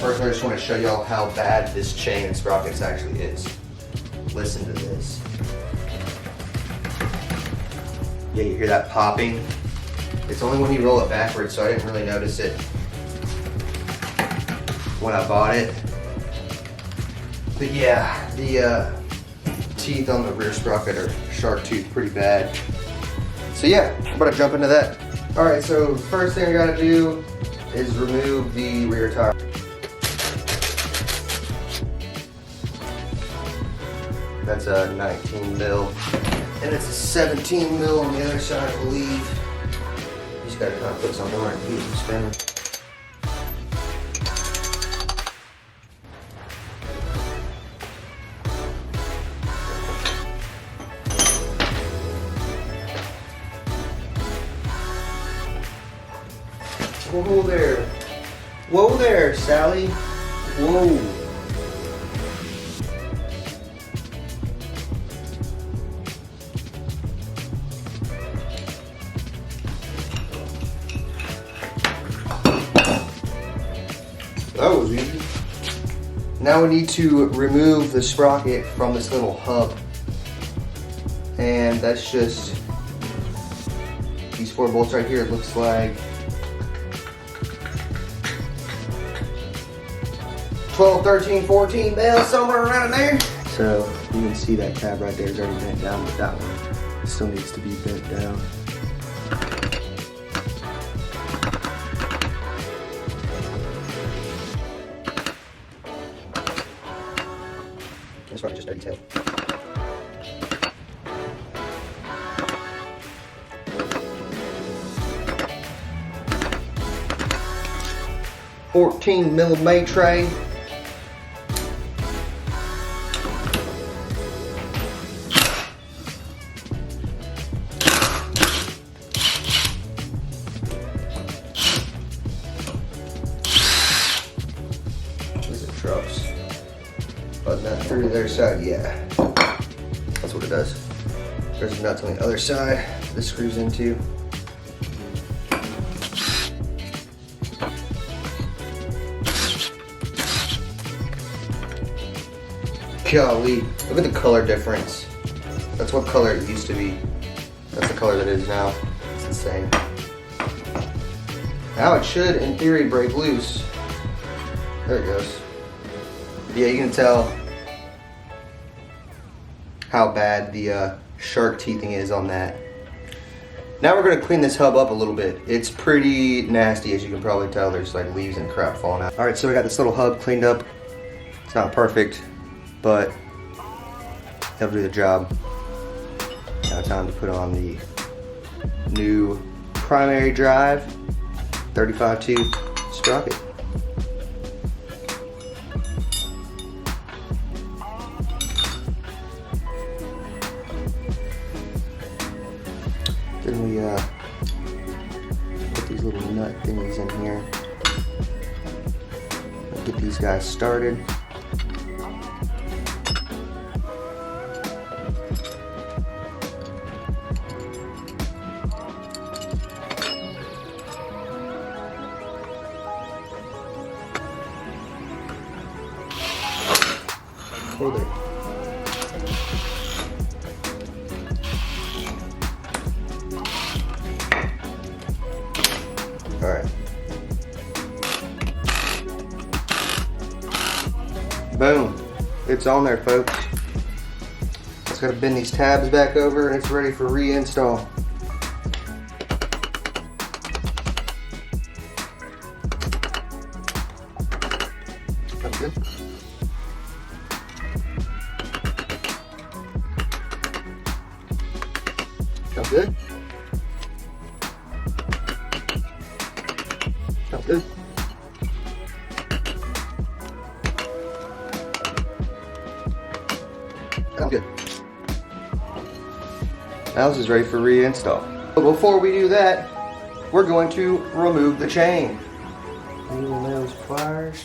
First, I just want to show y'all how bad this chain and sprockets actually is. Listen to this. Yeah, you hear that popping? It's only when you roll it backwards, so I didn't really notice it when I bought it. But yeah, the teeth on the rear sprocket are shark tooth pretty bad. So yeah, I'm about to jump into that. All right, so first thing I gotta do is remove the rear tire. That's a 19 mil, and it's a 17 mil on the other side, I believe. You just gotta kind of put something right here and spin. Whoa there. Whoa there, Sally. Whoa. That was easy. Now we need to remove the sprocket from this little hub. And that's just these 4 bolts right here. It looks like 12, 13, 14 mil, somewhere around there. So you can see that tab right there is already bent down, but that one still needs to be bent down. That's probably just a detail. $14mm tray. These are trucks. Button that through to their side, yeah. That's what it does. There's nuts on the other side this screws into. Golly, look at the color difference. That's what color it used to be. That's the color that it is now. It's insane. Now it should, in theory, break loose. There it goes. Yeah, you can tell how bad the shark teething is on that. Now we're going to clean this hub up a little bit. It's pretty nasty, as you can probably tell. There's like leaves and crap falling out. Alright, so we got this little hub cleaned up. It's not perfect, but that'll do the job. Now time to put on the new primary drive 35 tooth sprocket. Then we put these little nut thingies in here. Get these guys started. Hold it. All right. Boom. It's on there, folks. Just gotta bend these tabs back over and it's ready for reinstall. That's good. Sounds good. Sounds good. Sounds good. Now this is ready for reinstall. But before we do that, we're going to remove the chain. Needle nose pliers.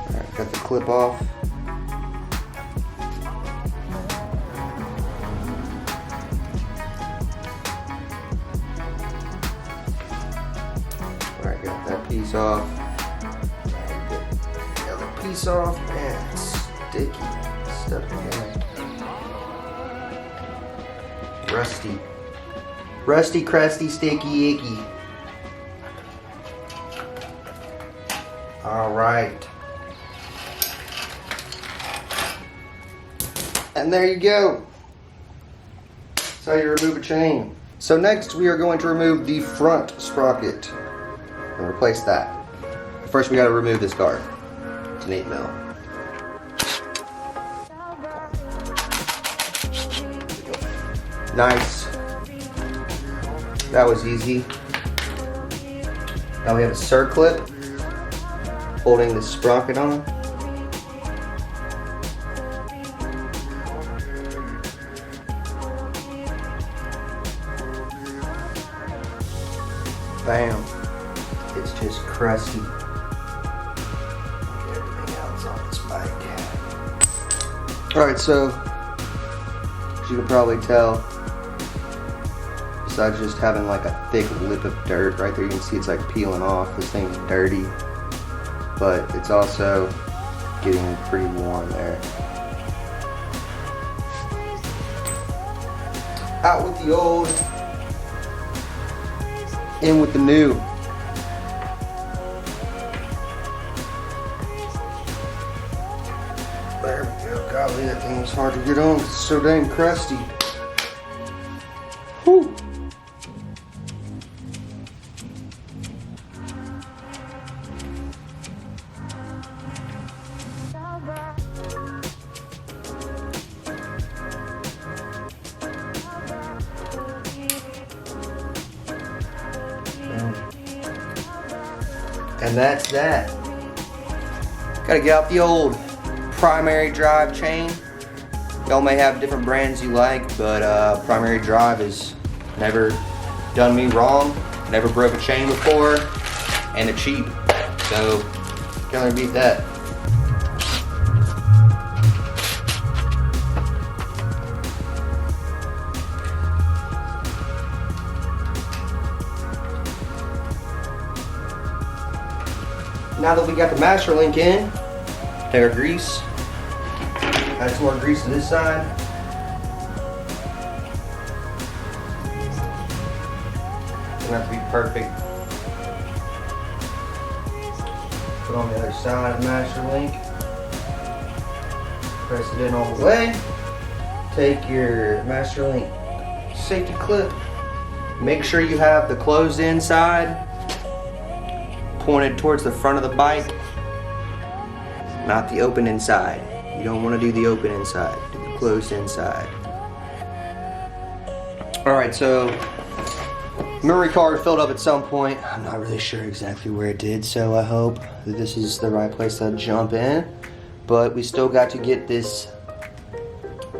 Alright, got the clip off. Alright, got that piece off. Get the other piece off. Man, it's sticky. Stuff again. Rusty. Rusty, crusty, sticky, icky. Alright. And there you go. That's how you remove a chain. So next we are going to remove the front sprocket and replace that. First we got to remove this guard. It's an 8mm. Nice. That was easy. Now we have a circlip holding the sprocket on. Bam. It's just crusty. Get everything else on this bike. Alright, so as you can probably tell, besides just having like a thick lip of dirt right there, you can see it's like peeling off. This thing's dirty, but it's also getting pretty warm there. Out with the old, in with the new. There we go. Golly, that thing was hard to get on. It's so dang crusty. Whew. And that's that. Gotta get out the old primary drive chain. Y'all may have different brands you like, but primary drive has never done me wrong. Never broke a chain before, and it's cheap. So can't really beat that. Now that we got the master link in, take our grease, add some more grease to this side. Doesn't have to be perfect. Put on the other side of the master link. Press it in all the way. Take your master link safety clip. Make sure you have the closed inside pointed towards the front of the bike, not the open inside. You don't want to do the open inside, do the closed inside. Alright, so memory card filled up at some point. I'm not really sure exactly where it did, so I hope that this is the right place to jump in. But we still got to get this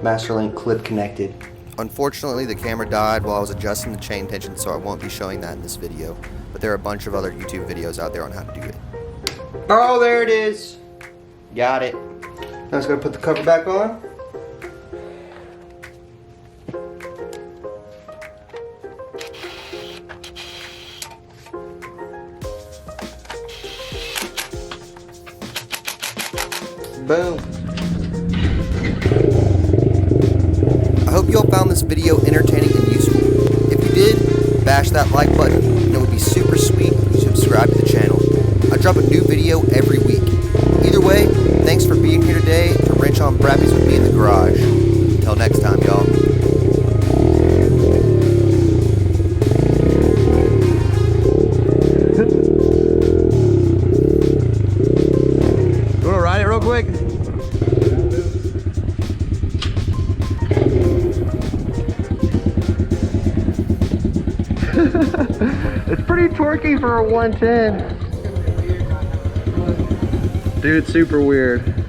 master link clip connected. Unfortunately, the camera died while I was adjusting the chain tension, so I won't be showing that in this video. But there are a bunch of other YouTube videos out there on how to do it. Oh, there it is. Got it. Now I'm just gonna put the cover back on. Boom. I hope you all found this video entertaining and useful. If you did, bash that like button, and it would be super sweet if you subscribe to the channel. I drop a new video every week. Either way, thanks for being here today to wrench on brappies with me in the garage. Until next time, y'all. You wanna ride it real quick? It's pretty torquey for a 110. Dude, it's super weird.